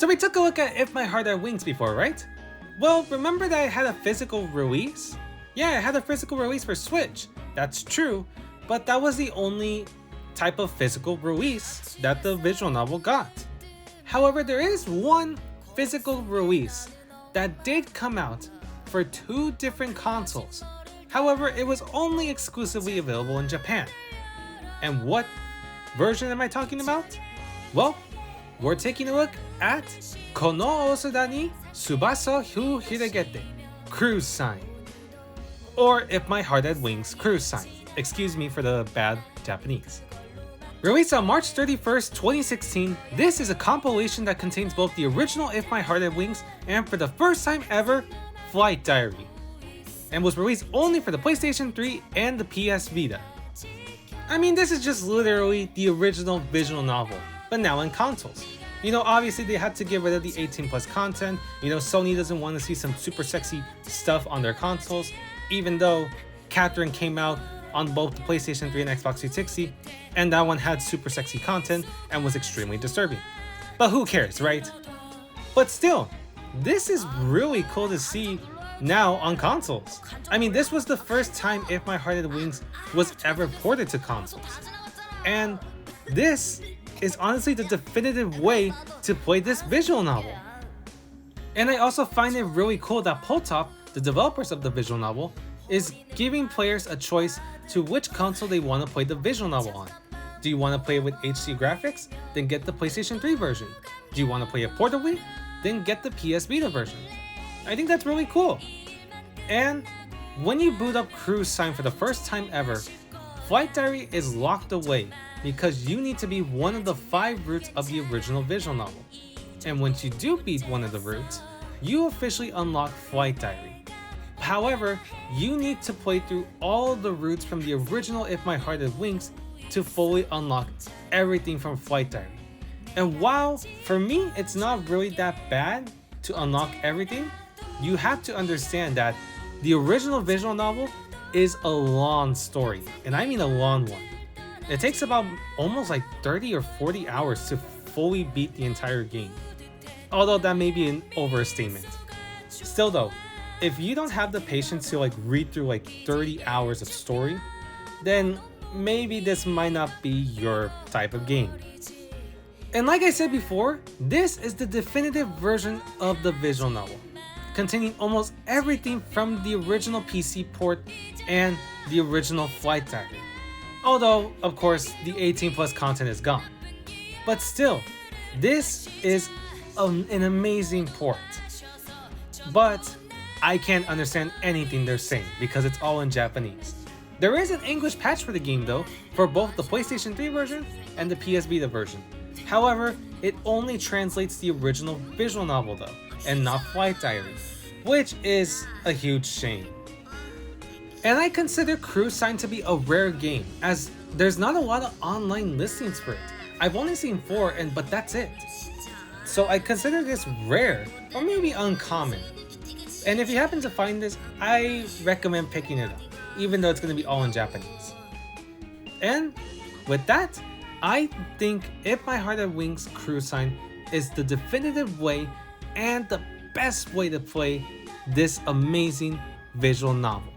So we took a look at If My Heart Had Wings before, right? Well, remember that I had a physical release? Yeah, I had a physical release for Switch. That's true, but that was the only type of physical release that the visual novel got. However, there is one physical release that did come out for 2 different consoles. However, it was only exclusively available in Japan. And what version am I talking about? Well, we're taking a look at Kono Osada ni Tsubasa Hu Hiragete, Cruise Sign. Or If My Heart Had Wings, Cruise Sign. Excuse me for the bad Japanese. Released on March 31st, 2016, this is a compilation that contains both the original If My Heart Had Wings and, for the first time ever, Flight Diary, and was released only for the PlayStation 3 and the PS Vita. I mean, this is just literally the original visual novel, but now in consoles. You know, obviously they had to get rid of the 18 plus content. You know, Sony doesn't want to see some super sexy stuff on their consoles, even though Catherine came out on both the PlayStation 3 and Xbox 360, and that one had super sexy content and was extremely disturbing. But who cares, right? But still, this is really cool to see now on consoles. I mean, this was the first time If My Heart Had Wings was ever ported to consoles. And this is honestly the definitive way to play this visual novel. And I also find it really cool that PULLTOP, the developers of the visual novel, is giving players a choice to which console they want to play the visual novel on. Do you want to play it with HD graphics? Then get the PlayStation 3 version. Do you want to play it portably? Then get the PS Vita version. I think that's really cool. And when you boot up Cruise Sign for the first time ever, Flight Diary is locked away because you need to be one of the 5 routes of the original visual novel. And once you do beat one of the routes, you officially unlock Flight Diary. However, you need to play through all the routes from the original If My Heart Had Wings to fully unlock everything from Flight Diary. And while for me it's not really that bad to unlock everything, you have to understand that the original visual novel is a long story, and I mean a long one. It takes about almost like 30 or 40 hours to fully beat the entire game. Although that may be an overstatement. Still though, if you don't have the patience to like read through like 30 hours of story, then maybe this might not be your type of game. And like I said before, this is the definitive version of the visual novel, containing almost everything from the original PC port and the original Flight Diary. Although, of course, the 18 plus content is gone. But still, this is an amazing port. But I can't understand anything they're saying because it's all in Japanese. There is an English patch for the game though, for both the PlayStation 3 version and the PS Vita version. However, it only translates the original visual novel though, and not Flight Diary, which is a huge shame. And I consider Cruise Sign to be a rare game, as there's not a lot of online listings for it. I've only seen 4, but that's it. So I consider this rare, or maybe uncommon. And if you happen to find this, I recommend picking it up, even though it's going to be all in Japanese. And with that, I think If My Heart Had Wings, Cruise Sign is the definitive way and the best way to play this amazing visual novel.